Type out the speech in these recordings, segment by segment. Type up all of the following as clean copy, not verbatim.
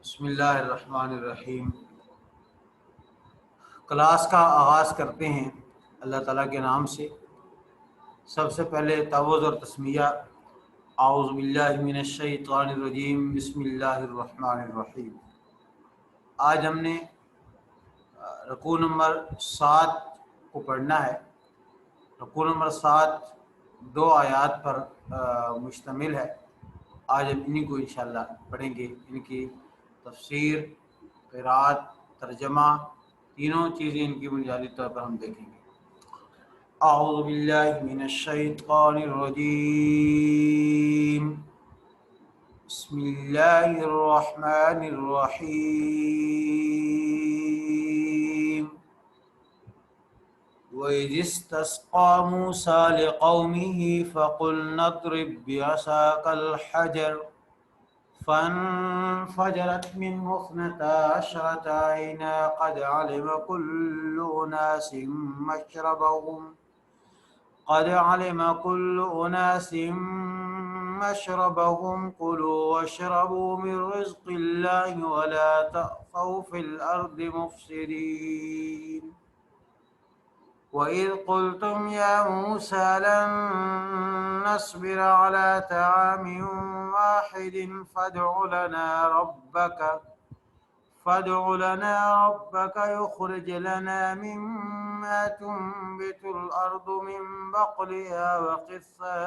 بسم اللہ الرحمن الرحیم۔ کلاس کا آغاز کرتے ہیں اللہ تعالیٰ کے نام سے۔ سب سے پہلے تعوذ اور تسمیہ۔ اعوذ باللہ من الشیطان الرجیم، بسم اللہ الرحمن الرحیم۔ آج ہم نے رکوع نمبر 7 کو پڑھنا ہے۔ رکوع نمبر 7 2 آیات پر مشتمل ہے۔ آج ہم انہی کو انشاءاللہ پڑھیں گے۔ ان کی تفسیر، قرات، ترجمہ، تینوں چیزیں ان کی بنیادی طور پر ہم دیکھیں گے۔ اعوذ باللہ من الشیطان الرجیم، بسم اللہ الرحمن الرحیم۔ وَإِذِ اسْتَسْقَىٰ مُوسَىٰ لِقَوْمِهِ فَقُلْنَا اضْرِب بِّعَصَاكَ الْحَجَرَ فانفجرت منه 12 عينا قد علم كل أناس مشربهم كلوا واشربوا من رزق الله ولا تأثوا في الأرض مفسدين وَإِذْ قُلْتُمْ يَا مُوسَىٰ لَن نَّصْبِرَ عَلَىٰ طَعَامٍ وَاحِدٍ فادع لنا ربك يخرج لنا مما تنبت الأرض من بقلها وقثائها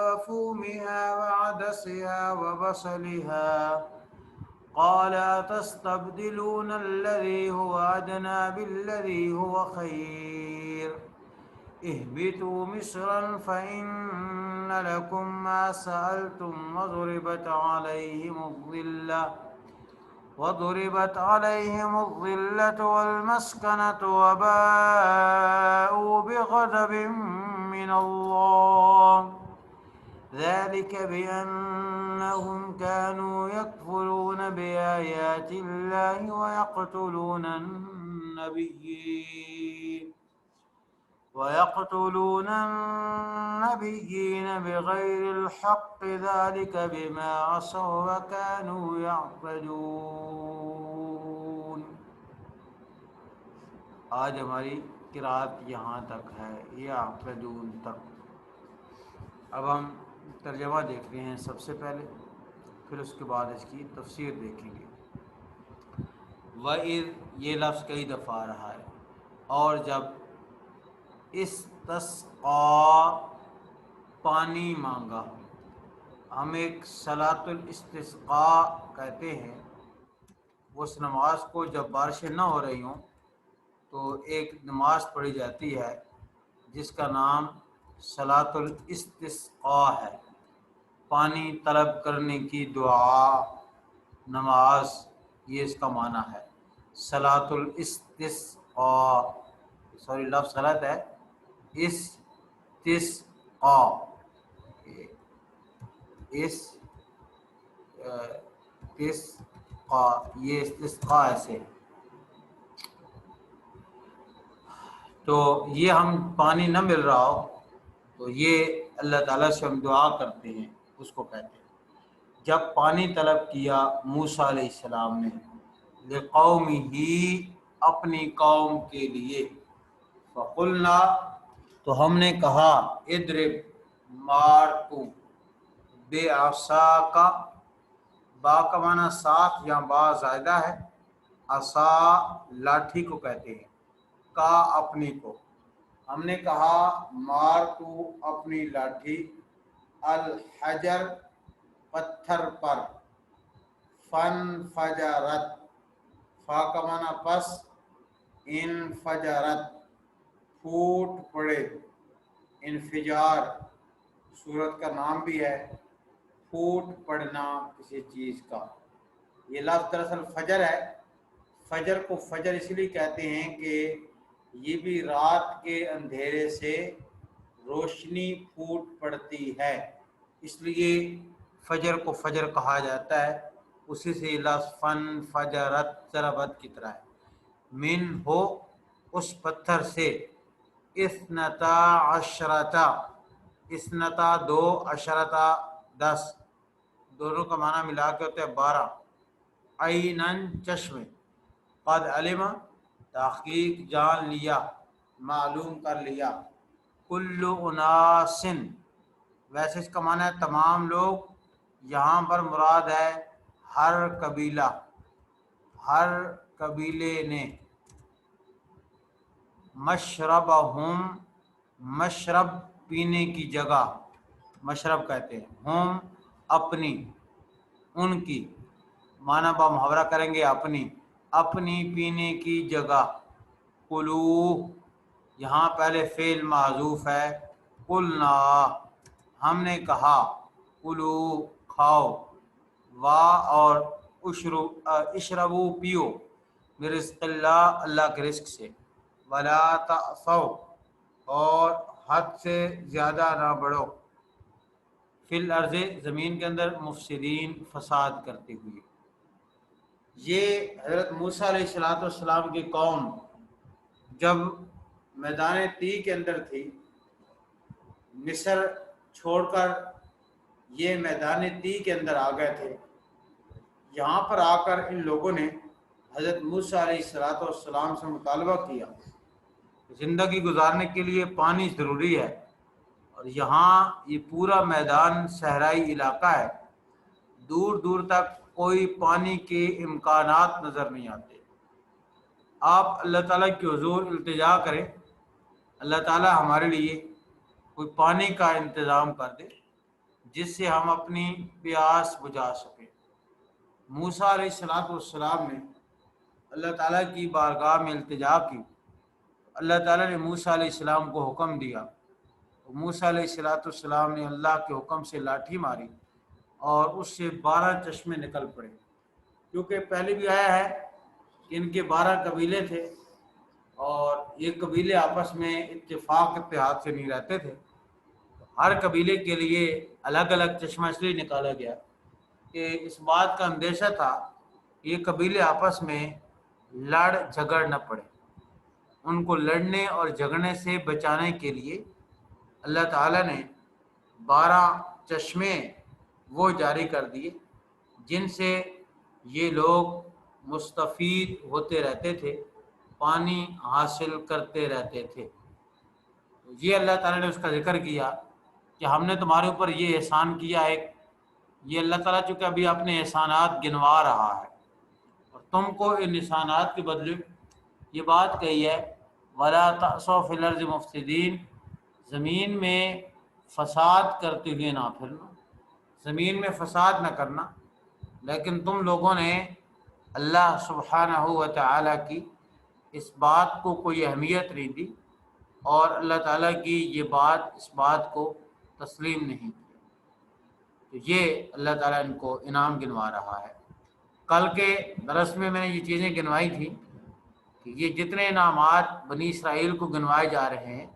وفومها وعدسها وبصلها قال أتستبدلون الذي هو أدنى بالذي هو خير اهبطوا مصرا فإن لكم ما سألتم وضربت عليهم الذلة والمسكنة وباءوا بغضب من الله ذلك بأنهم كانوا يكفرون بآيات الله ويقتلون النبيين بغير الحق ذلك بما عصوا وكانوا يعتدون۔ آج ہماری قرأت یہاں تک ہے، یعتدون تک۔ اب ہم ترجمہ دیکھ رہے ہیں سب سے پہلے، پھر اس کے بعد اس کی تفسیر دیکھیں گے۔ وَإِذْ یہ لفظ کئی دفعہ آ رہا ہے، اور جب استسقا پانی مانگا۔ ہم ایک صلاۃ الاستسقاء کہتے ہیں، اس نماز کو جب بارشیں نہ ہو رہی ہوں تو ایک نماز پڑھی جاتی ہے جس کا نام صلاۃ الاستسقاء ہے، پانی طلب کرنے کی دعا، نماز، یہ اس کا معنی ہے صلاۃ الاستسقاء۔ سوری لفظ غلط ہے، استسقاء، یہ استسقاء ایسے ہے۔ تو یہ ہم پانی نہ مل رہا ہو تو یہ اللہ تعالیٰ سے ہم دعا کرتے ہیں، اس کو کہتے ہیں۔ جب پانی طلب کیا موسیٰ علیہ السلام نے لقومہ اپنی قوم کے لیے، فقلنا تو ہم نے کہا اضرب مار تو، بعصاک، با کا معنی ساتھ یا با زائدہ ہے، عصا لاٹھی کو کہتے ہیں، کا اپنی کو۔ ہم نے کہا مار تو اپنی لاٹھی، الحجر پتھر پر، فانفجرت، فا کا معنی پس، انفجرت پھوٹ پڑے، انفجار سورت کا نام بھی ہے، پھوٹ پڑنا کسی چیز کا۔ یہ لفظ دراصل فجر ہے۔ فجر کو فجر اس لیے کہتے ہیں کہ یہ بھی رات کے اندھیرے سے روشنی پھوٹ پڑتی ہے، اس لیے فجر کو فجر کہا جاتا ہے۔ اسی سے لفظ فن فجرت ضربت کی طرح ہے۔ من ہو اس پتھر سے، اثنتا عشرتا اسنتا دو، عشرتا 10، دونوں کا معنی ملا کے ہوتا ہے 12۔ عینن چشم، قد علم تحقیق جان لیا، معلوم کر لیا، کل اناسن ویسے اس کا معنی ہے تمام لوگ، یہاں پر مراد ہے ہر قبیلہ، ہر قبیلے نے۔ مشربہم، مشرب پینے کی جگہ، مشرب کہتے ہیں، ہم اپنی، ان کی، معنی با محاورہ کریں گے اپنی، اپنی پینے کی جگہ۔ کلو، یہاں پہلے فعل معذوف ہے، قلنا ہم نے کہا، کلو کھاؤ، وا اور اشربو پیو، برزق اللہ اللہ کے رزق سے، ولا تعصوا اور حد سے زیادہ نہ بڑھو، فی الارض زمین کے اندر، مفسدین فساد کرتے ہوئے۔ یہ حضرت موسیٰ علیہ السلام کی قوم جب میدان تی کے اندر تھی، مصر چھوڑ کر یہ میدان تی کے اندر آ گئے تھے، یہاں پر آ کر ان لوگوں نے حضرت موسیٰ علیہ السلام سے مطالبہ کیا، زندگی گزارنے کے لیے پانی ضروری ہے، اور یہاں یہ پورا میدان صحرائی علاقہ ہے، دور دور تک کوئی پانی کے امکانات نظر نہیں آتے۔ آپ اللہ تعالیٰ کی حضور التجا کریں، اللہ تعالیٰ ہمارے لیے کوئی پانی کا انتظام کر دے جس سے ہم اپنی پیاس بجھا سکیں۔ موسیٰ علیہ السلام نے اللہ تعالیٰ کی بارگاہ میں التجا کی، اللہ تعالیٰ نے موسیٰ علیہ السلام کو حکم دیا، موسیٰ علیہ السلام نے اللہ کے حکم سے لاٹھی ماری اور اس سے 12 چشمے نکل پڑے، کیونکہ پہلے بھی آیا ہے کہ ان کے 12 قبیلے تھے اور یہ قبیلے آپس میں اتفاق اتحاد سے نہیں رہتے تھے، ہر قبیلے کے لیے الگ الگ چشمہ اس لیے نکالا گیا کہ اس بات کا اندیشہ تھا کہ یہ قبیلے آپس میں لڑ جھگڑ نہ پڑے، ان کو لڑنے اور جھگڑنے سے بچانے کے لیے اللہ تعالیٰ نے 12 چشمے وہ جاری کر دیے جن سے یہ لوگ مستفید ہوتے رہتے تھے، پانی حاصل کرتے رہتے تھے۔ یہ اللہ تعالیٰ نے اس کا ذکر کیا کہ ہم نے تمہارے اوپر یہ احسان کیا ایک، یہ اللہ تعالیٰ چونکہ ابھی اپنے احسانات گنوا رہا ہے اور تم کو ان احسانات کے بدلے یہ بات کہی ہے، وَلَا تَعْصَوْا فِي الْأَرْضِ مُفْسِدِينَ، زمین میں فساد کرتے ہوئے نہ پھرنا، زمین میں فساد نہ کرنا، لیکن تم لوگوں نے اللہ سبحانہ و تعالیٰ کی اس بات کو کوئی اہمیت نہیں دی اور اللہ تعالیٰ کی یہ بات اس بات کو تسلیم نہیں کیا، تو یہ اللہ تعالیٰ ان کو انعام گنوا رہا ہے۔ کل کے درس میں نے یہ چیزیں گنوائی تھی کہ یہ جتنے انعامات بنی اسرائیل کو گنوائے جا رہے ہیں،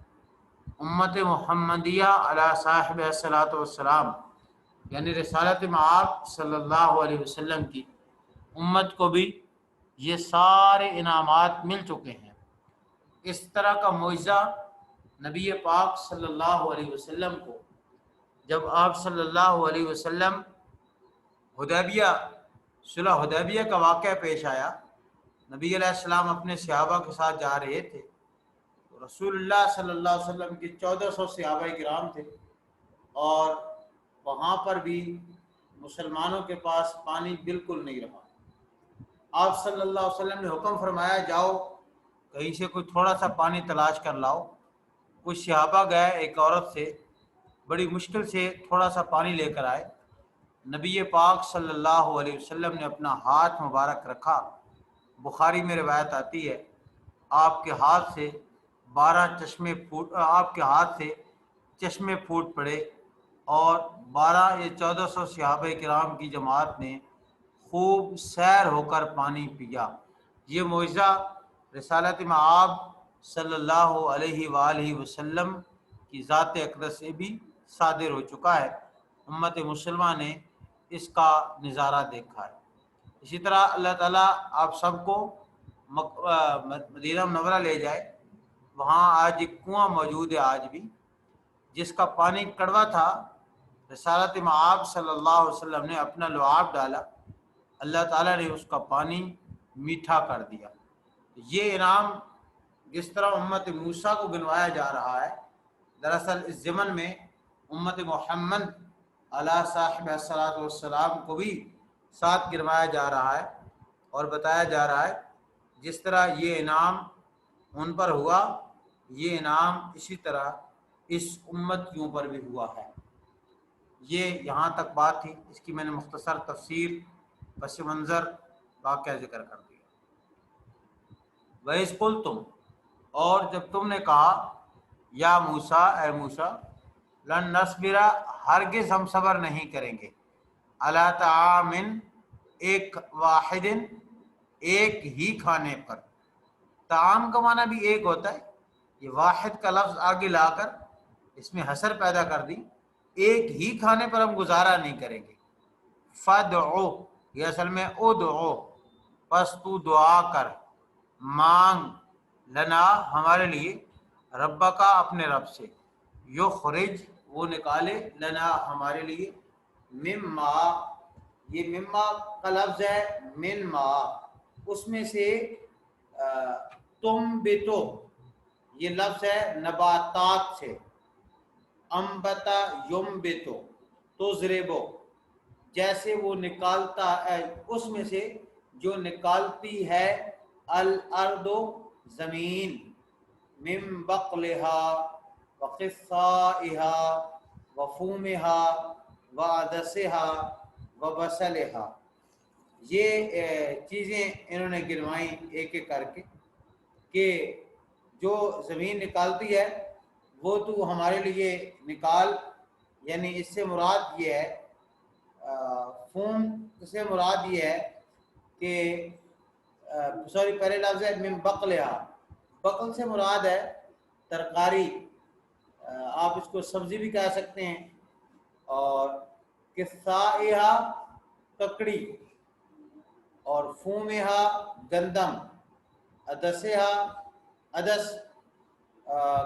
امت محمدیہ علی صاحب الصلاۃ والسلام یعنی رسالت مآب صلی اللہ علیہ وسلم کی امت کو بھی یہ سارے انعامات مل چکے ہیں۔ اس طرح کا معجزہ نبی پاک صلی اللہ علیہ وسلم کو جب آپ صلی اللہ علیہ وسلم حدیبیہ صلح حدیبیہ کا واقعہ پیش آیا، نبی علیہ السلام اپنے صحابہ کے ساتھ جا رہے تھے، تو رسول اللہ صلی اللہ علیہ وسلم کے 1400 صحابہ کرام تھے اور وہاں پر بھی مسلمانوں کے پاس پانی بالکل نہیں رہا۔ آپ صلی اللہ علیہ وسلم نے حکم فرمایا، جاؤ کہیں سے کوئی تھوڑا سا پانی تلاش کر لاؤ۔ کچھ صحابہ گئے، ایک عورت سے بڑی مشکل سے تھوڑا سا پانی لے کر آئے، نبی پاک صلی اللہ علیہ وسلم نے اپنا ہاتھ مبارک رکھا، بخاری میں روایت آتی ہے آپ کے ہاتھ سے 12 چشمے آپ کے ہاتھ سے چشمے پھوٹ پڑے اور 12 یا 1400 صحابہ کرام کی جماعت نے خوب سیر ہو کر پانی پیا۔ یہ معجزہ رسالت مآب صلی اللہ علیہ وآلہ وسلم کی ذات اقدس سے بھی صادر ہو چکا ہے، امت مسلمہ نے اس کا نظارہ دیکھا ہے۔ اسی طرح اللہ تعالیٰ آپ سب کو مدینہ منورہ لے جائے، وہاں آج ایک کنواں موجود ہے آج بھی، جس کا پانی کڑوا تھا، رسالت مآب صلی اللہ علیہ وسلم نے اپنا لعاب ڈالا، اللہ تعالیٰ نے اس کا پانی میٹھا کر دیا۔ یہ انعام جس طرح امت موسیٰ کو گنوایا جا رہا ہے، دراصل اس ضمن میں امت محمد علیہ صاحب الصلاۃ والسلام کو بھی ساتھ گنوایا جا رہا ہے اور بتایا جا رہا ہے جس طرح یہ انعام ان پر ہوا، یہ انعام اسی طرح اس امت کے اوپر بھی ہوا ہے۔ یہ یہاں تک بات تھی، اس کی میں نے مختصر تفسیر پس منظر واقعہ ذکر کر دیا۔ وَإِذْ قُلْتُمْ، اور جب تم نے کہا، یا موسیٰ، اے موسیٰ، لن نصبر، ہرگز ہم صبر نہیں کریں گے، علی طعام، ایک واحد، ایک ہی کھانے پر۔ طعام کا معنی بھی ایک ہوتا ہے، یہ واحد کا لفظ آگے لا کر اس میں حصر پیدا کر دی، ایک ہی کھانے پر ہم گزارا نہیں کریں گے۔ فَادْعُ، یہ اصل میں ادعو، پس تو دعا کر، مانگ، لنا، ہمارے لیے، ربا کا، اپنے رب سے، یخرج، وہ نکالے، لنا، ہمارے لیے، مما، یہ مما کا لفظ ہے، من ما، اس میں سے تم بتو، یہ لفظ ہے نباتات سے، انبتا یمبتو، تضربو، جیسے وہ نکالتا ہے، اس میں سے جو نکالتی ہے، الارض، زمین، من بقلها وقثائها وفومها وعدسها وبصلها، یہ چیزیں انہوں نے گنوائیں ایک ایک کر کے کہ جو زمین نکالتی ہے وہ تو ہمارے لیے نکال، یعنی اس سے مراد یہ ہے، فوم سے مراد یہ ہے کہ سوری پہلے لفظ ہے من بقلہا، بقل سے مراد ہے ترکاری، آپ اس کو سبزی بھی کہہ سکتے ہیں، اور قثائہا، ککڑی، اور فومہا، گندم، عدسہا، عدس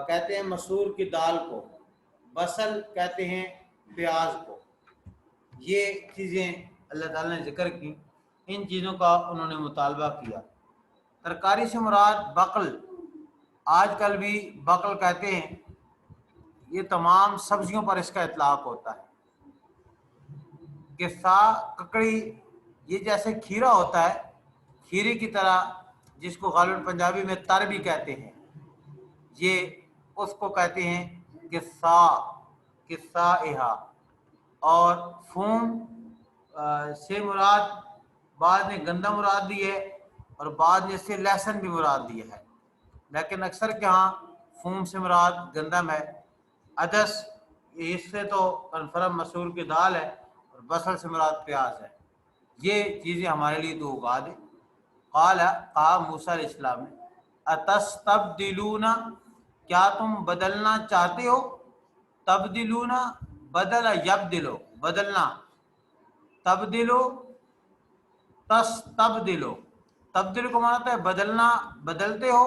کہتے ہیں مسور کی دال کو، بصل کہتے ہیں پیاز کو۔ یہ چیزیں اللہ تعالیٰ نے ذکر کی، ان چیزوں کا انہوں نے مطالبہ کیا۔ ترکاری سے مراد بقل، آج کل بھی بقل کہتے ہیں، یہ تمام سبزیوں پر اس کا اطلاق ہوتا ہے۔ قصا، ککڑی، یہ جیسے کھیرا ہوتا ہے، کھیرے کی طرح، جس کو غالباً پنجابی میں تر بھی کہتے ہیں، یہ اس کو کہتے ہیں قصا، قصائہا۔ اور فوم سے مراد بعض نے گندم مراد دی ہے اور بعض نے سے لہسن بھی مراد دیا ہے، لیکن اکثر کے ہاں فوم سے مراد گندم ہے۔ عدس، اس سے تو کنفرم مسور کی دال ہے، اور بصل سے مراد پیاز ہے۔ یہ چیزیں ہمارے لیے تو اگا دے۔ قال، کہا موسیٰ علیہ السلام نے، اتستبدلون، کیا تم بدلنا چاہتے ہو، تبدلون، بدل یبدلو، بدلنا، تبدلو، تستبدلو، تبدل کو معنی ہوتا ہے بدلنا، بدلتے ہو،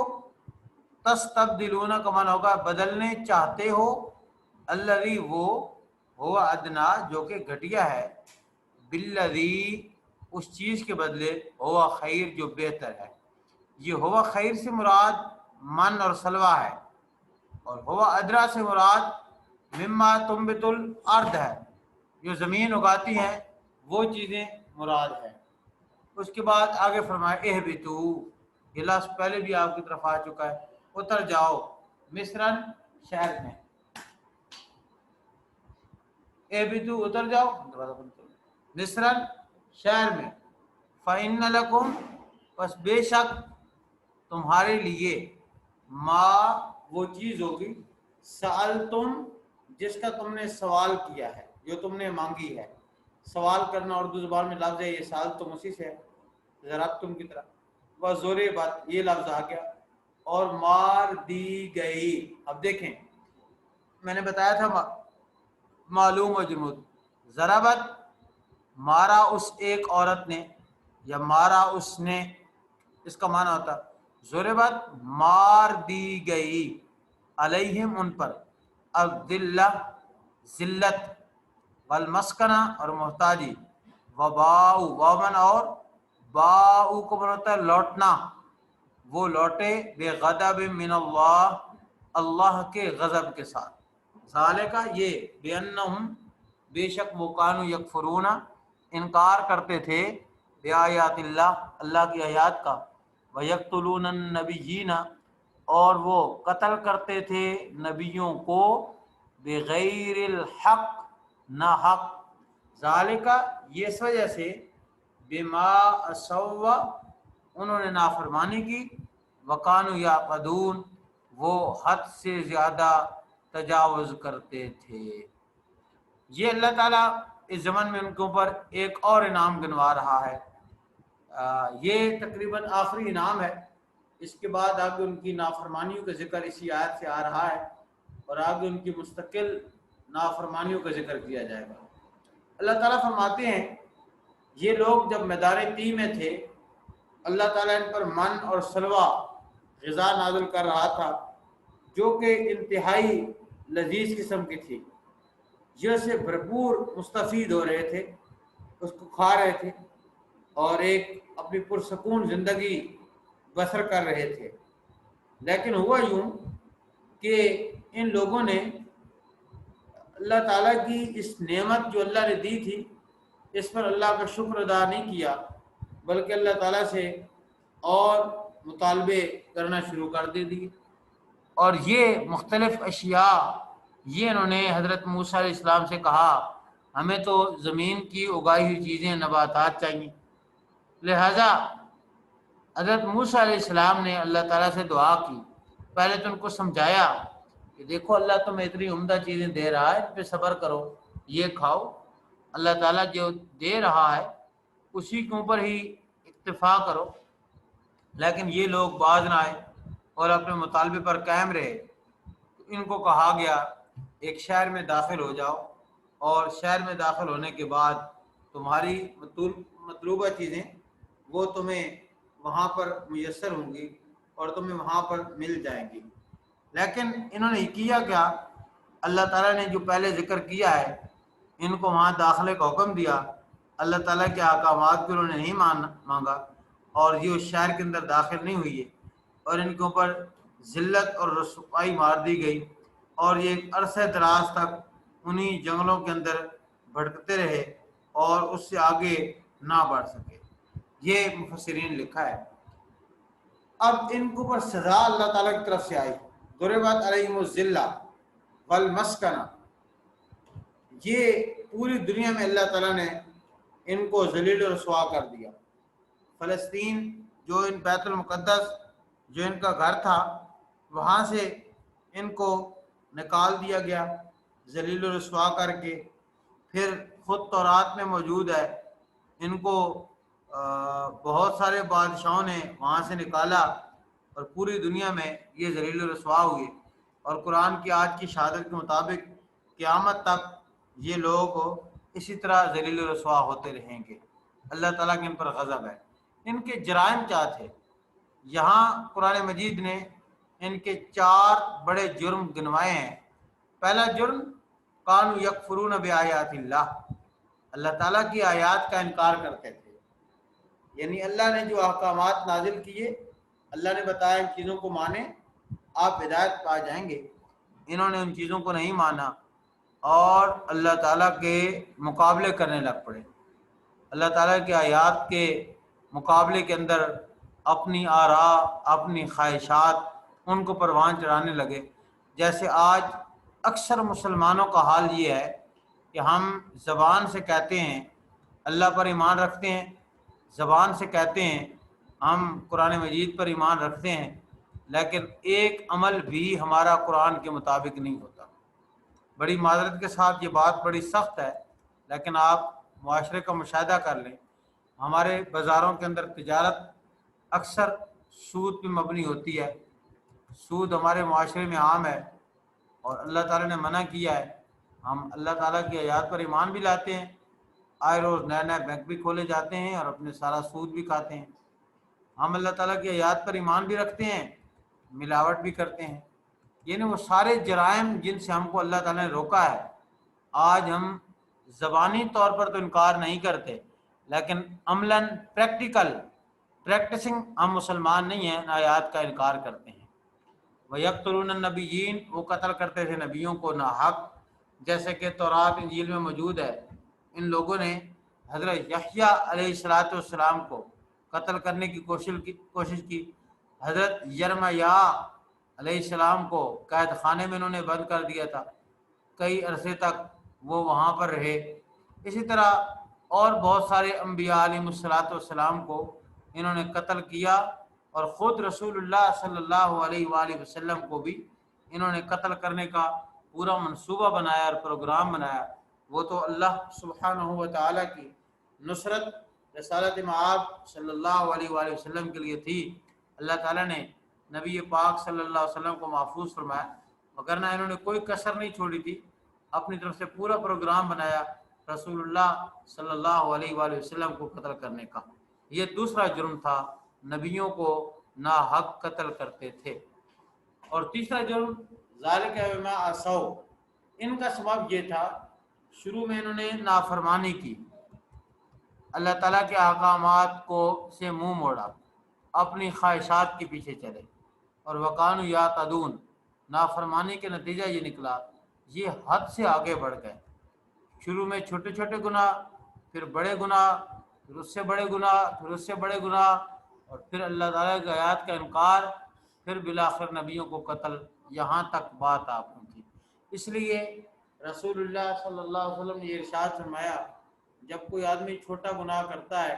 تستبدلون کا معنی ہوگا بدلنے چاہتے ہو، الذی، وہ، ہوا ادنا، جو کہ گھٹیا ہے، بالذی، اس چیز کے بدلے، ہوا خیر، جو بہتر ہے۔ یہ ہوا خیر سے مراد من اور سلوہ ہے، اور ہوا ادرا سے مراد مما تنبت الارض ہے، جو زمین اگاتی ہیں وہ چیزیں مراد ہے۔ اس کے بعد آگے فرمایا اہبتو، یہ لفظ پہلے بھی آپ کی طرف آ چکا ہے، اتر جاؤ، مصرن، شہر میں، اہبتو، اتر جاؤ، مصرن، شہر میں، فإن لکم، بس بے شک تمہارے لیے، ما، وہ چیز ہوگی، سألتم، جس کا تم نے سوال کیا ہے، جو تم نے مانگی ہے۔ سوال کرنا اردو زبان میں لفظ ہے، یہ سألتم اسی سے ہے، ضربتم کی طرح، وہ زورے بات، یہ لفظ آ گیا، اور مار دی گئی۔ اب دیکھیں، میں نے بتایا تھا معلوم و جمود، ضربت، مارا اس ایک عورت نے، یا مارا اس نے، اس کا معنی ہوتا، ضربت، مار دی گئی، علیہم، ان پر، الذلہ ذلت، والمسکنہ اور محتاجی، وباؤ واؤن اور باؤ کو بناتا ہے لوٹنا، وہ لوٹے بے غضب من اللہ، اللہ کے غضب کے ساتھ۔ ذالکہ یہ، بِأَنَّهُمْ بے شک وہ کانوا یکفرون انکار کرتے تھے، بآیات اللہ اللہ کی آیات کا، ویقتلون النبیین اور وہ قتل کرتے تھے نبیوں کو، بغیر الحق نہ حق، ذالکہ یہ اس وجہ سے، بما عصوا انہوں نے نافرمانی کی، وکانوا یعتدون وہ حد سے زیادہ تجاوز کرتے تھے۔ یہ اللہ تعالیٰ اس زمن میں ان کے اوپر ایک اور انعام گنوا رہا ہے۔ یہ تقریباً آخری انعام ہے، اس کے بعد آگے ان کی نافرمانیوں کا ذکر اسی آیت سے آ رہا ہے، اور آگے ان کی مستقل نافرمانیوں کا ذکر کیا جائے گا۔ اللہ تعالیٰ فرماتے ہیں یہ لوگ جب میدان طی میں تھے، اللہ تعالیٰ ان پر من اور سلوہ غذا نازل کر رہا تھا جو کہ انتہائی لذیذ قسم کی تھی، یہ سے بھرپور مستفید ہو رہے تھے، اس کو کھا رہے تھے اور ایک اپنی پرسکون زندگی بسر کر رہے تھے۔ لیکن ہوا یوں کہ ان لوگوں نے اللہ تعالیٰ کی اس نعمت جو اللہ نے دی تھی اس پر اللہ کا شکر ادا نہیں کیا، بلکہ اللہ تعالیٰ سے اور مطالبے کرنا شروع کر دی، اور یہ مختلف اشیاء یہ انہوں نے حضرت موسیٰ علیہ السلام سے کہا ہمیں تو زمین کی اگائی ہوئی چیزیں نباتات چاہیے۔ لہذا حضرت موسیٰ علیہ السلام نے اللہ تعالیٰ سے دعا کی، پہلے تو ان کو سمجھایا کہ دیکھو اللہ تمہیں اتنی عمدہ چیزیں دے رہا ہے، اس پہ صبر کرو، یہ کھاؤ، اللہ تعالیٰ جو دے رہا ہے اسی کے اوپر ہی اکتفا کرو۔ لیکن یہ لوگ باز نہ آئے اور اپنے مطالبے پر قائم رہے۔ ان کو کہا گیا ایک شہر میں داخل ہو جاؤ، اور شہر میں داخل ہونے کے بعد تمہاری مطلوبہ چیزیں وہ تمہیں وہاں پر میسر ہوں گی اور تمہیں وہاں پر مل جائیں گی۔ لیکن انہوں نے کیا کیا، اللہ تعالیٰ نے جو پہلے ذکر کیا ہے ان کو وہاں داخلے کا حکم دیا، اللہ تعالیٰ کے احکامات کو انہوں نے نہیں مانگا، اور یہ اس شہر کے اندر داخل نہیں ہوئی ہے، اور ان کے اوپر ذلت اور رسوائی مار دی گئی، اور یہ ایک عرصہ دراز تک انہی جنگلوں کے اندر بھٹکتے رہے اور اس سے آگے نہ بڑھ سکے۔ یہ مفسرین لکھا ہے۔ اب ان کے اوپر سزا اللہ تعالیٰ کی طرف سے آئی، ضربت علیہم الذلہ والمسکنہ، یہ پوری دنیا میں اللہ تعالیٰ نے ان کو ذلیل و رسوا کر دیا۔ فلسطین جو ان بیت المقدس جو ان کا گھر تھا وہاں سے ان کو نکال دیا گیا ذلیل و رسوا کر کے، پھر خود تورات میں موجود ہے ان کو بہت سارے بادشاہوں نے وہاں سے نکالا اور پوری دنیا میں یہ ذلیل و رسوا ہوئے، اور قرآن کی آج کی شہادت کے مطابق قیامت تک یہ لوگ اسی طرح ذلیل و رسوا ہوتے رہیں گے۔ اللہ تعالیٰ کے ان پر غضب ہے۔ ان کے جرائم کیا تھے؟ یہاں قرآن مجید نے ان کے 4 بڑے جرم گنوائے ہیں۔ پہلا جرم، کانوا یکفرون بآیات اللہ، اللہ تعالیٰ کی آیات کا انکار کرتے تھے، یعنی اللہ نے جو احکامات نازل کیے، اللہ نے بتایا ان چیزوں کو مانیں آپ ہدایت پا جائیں گے، انہوں نے ان چیزوں کو نہیں مانا اور اللہ تعالیٰ کے مقابلے کرنے لگ پڑے، اللہ تعالیٰ کی آیات کے مقابلے کے اندر اپنی آراء اپنی خواہشات ان کو پروان چڑھانے لگے۔ جیسے آج اکثر مسلمانوں کا حال یہ ہے کہ ہم زبان سے کہتے ہیں اللہ پر ایمان رکھتے ہیں، زبان سے کہتے ہیں ہم قرآن مجید پر ایمان رکھتے ہیں، لیکن ایک عمل بھی ہمارا قرآن کے مطابق نہیں ہوتا۔ بڑی معذرت کے ساتھ یہ بات بڑی سخت ہے، لیکن آپ معاشرے کا مشاہدہ کر لیں، ہمارے بازاروں کے اندر تجارت اکثر سود پہ مبنی ہوتی ہے، سود ہمارے معاشرے میں عام ہے، اور اللہ تعالیٰ نے منع کیا ہے۔ ہم اللہ تعالیٰ کی آیات پر ایمان بھی لاتے ہیں، آئے روز نئے نئے بینک بھی کھولے جاتے ہیں اور اپنے سارا سود بھی کھاتے ہیں۔ ہم اللہ تعالیٰ کی آیات پر ایمان بھی رکھتے ہیں، ملاوٹ بھی کرتے ہیں۔ یعنی وہ سارے جرائم جن سے ہم کو اللہ تعالیٰ نے روکا ہے، آج ہم زبانی طور پر تو انکار نہیں کرتے، لیکن عملاً پریکٹسنگ ہم مسلمان نہیں ہیں، آیات کا انکار کرتے ہیں۔ وَيَقْتُلُونَ النَّبِيِّينَ، وہ قتل کرتے تھے نبیوں کو ناحق، جیسے کہ تورات انجیل میں موجود ہے۔ ان لوگوں نے حضرت یحییٰ علیہ السلام کو قتل کرنے کی کوشش کی۔ حضرت یرمیاء علیہ السلام کو قید خانے میں انہوں نے بند کر دیا تھا، کئی عرصے تک وہ وہاں پر رہے۔ اسی طرح اور بہت سارے انبیاء علیہ السلام کو انہوں نے قتل کیا، اور خود رسول اللہ صلی اللہ علیہ وآلہ وسلم کو بھی انہوں نے قتل کرنے کا پورا منصوبہ بنایا اور پروگرام بنایا۔ وہ تو اللہ سبحانہ و تعالیٰ کی نصرت رسالت مآب صلی اللہ علیہ وآلہ وسلم کے لیے تھی۔ اللہ تعالیٰ نے نبی پاک صلی اللہ علیہ وسلم کو محفوظ فرمایا، مگر نہ انہوں نے کوئی کسر نہیں چھوڑی تھی، اپنی طرف سے پورا پروگرام بنایا رسول اللہ صلی اللہ علیہ وآلہ وسلم کو قتل کرنے کا۔ یہ دوسرا جرم تھا، نبیوں کو ناحق قتل کرتے تھے۔ اور تیسرا جرم ذالک بما عصوا، ان کا سبب یہ تھا، شروع میں انہوں نے نافرمانی کی، اللہ تعالیٰ کے احکامات کو سے منہ موڑا، اپنی خواہشات کے پیچھے چلے، اور وکانوا یعتدون، نافرمانی کے نتیجہ یہ نکلا، یہ حد سے آگے بڑھ گئے۔ شروع میں چھوٹے چھوٹے گناہ، پھر بڑے گناہ، پھر اس سے بڑے گناہ، پھر اس سے بڑے گناہ، اور پھر اللہ تعالیٰ کی آیات کا انکار، پھر بالآخر نبیوں کو قتل، یہاں تک بات آپ پہنچی۔ اس لیے رسول اللہ صلی اللہ علیہ وسلم نے یہ ارشاد فرمایا، جب کوئی آدمی چھوٹا گناہ کرتا ہے،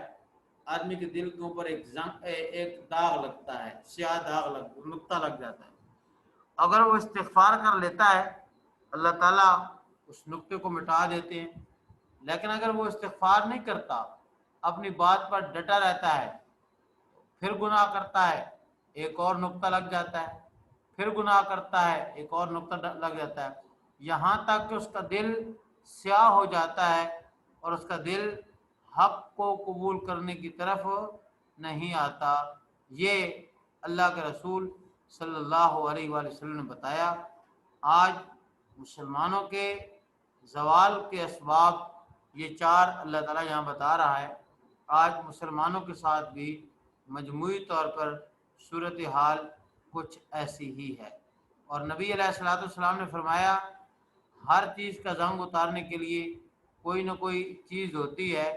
آدمی کے دل کے اوپر ایک داغ لگتا ہے، سیاہ داغ نقطہ لگ جاتا ہے۔ اگر وہ استغفار کر لیتا ہے، اللہ تعالیٰ اس نقطے کو مٹا دیتے ہیں، لیکن اگر وہ استغفار نہیں کرتا، اپنی بات پر ڈٹا رہتا ہے، پھر گناہ کرتا ہے، ایک اور نقطہ لگ جاتا ہے، پھر گناہ کرتا ہے، ایک اور نقطہ لگ جاتا ہے، یہاں تک کہ اس کا دل سیاہ ہو جاتا ہے اور اس کا دل حق کو قبول کرنے کی طرف نہیں آتا۔ یہ اللہ کے رسول صلی اللہ علیہ وآلہ وسلم نے بتایا۔ آج مسلمانوں کے زوال کے اسباب یہ چار اللہ تعالیٰ یہاں بتا رہا ہے۔ آج مسلمانوں کے ساتھ بھی مجموعی طور پر صورتحال کچھ ایسی ہی ہے، اور نبی علیہ السلام نے فرمایا، ہر چیز کا زنگ اتارنے کے لیے کوئی نہ کوئی چیز ہوتی ہے۔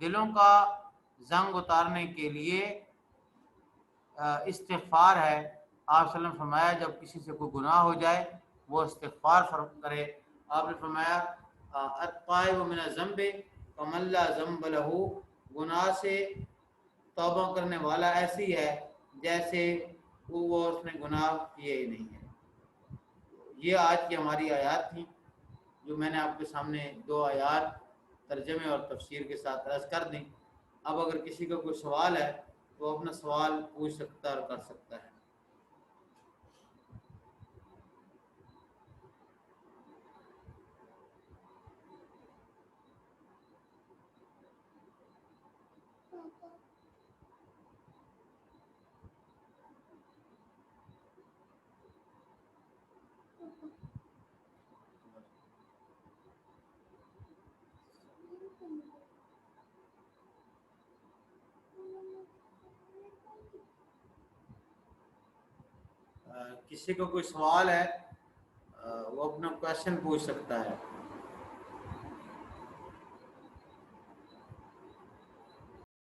دلوں کا زنگ اتارنے کے لیے استغفار ہے۔ آپ صلی اللہ علیہ وسلم نے فرمایا، جب کسی سے کوئی گناہ ہو جائے وہ استغفار کرے۔ آپ نے فرمایا، التائب من الذنب کمن لا ذنب لہ، گناہ سے توبہ کرنے والا ایسی ہے جیسے وہ اس نے گناہ کیے ہی نہیں ہے۔ یہ آج کی ہماری آیات تھیں، جو میں نے آپ کے سامنے دو آیات ترجمے اور تفسیر کے ساتھ عرض کر دیں۔ اب اگر کسی کا کوئی سوال ہے تو اپنا سوال پوچھ سکتا ہے اور کر سکتا ہے۔ کسی کو کوئی سوال ہے وہ اپنا کویشچن پوچھ سکتا ہے۔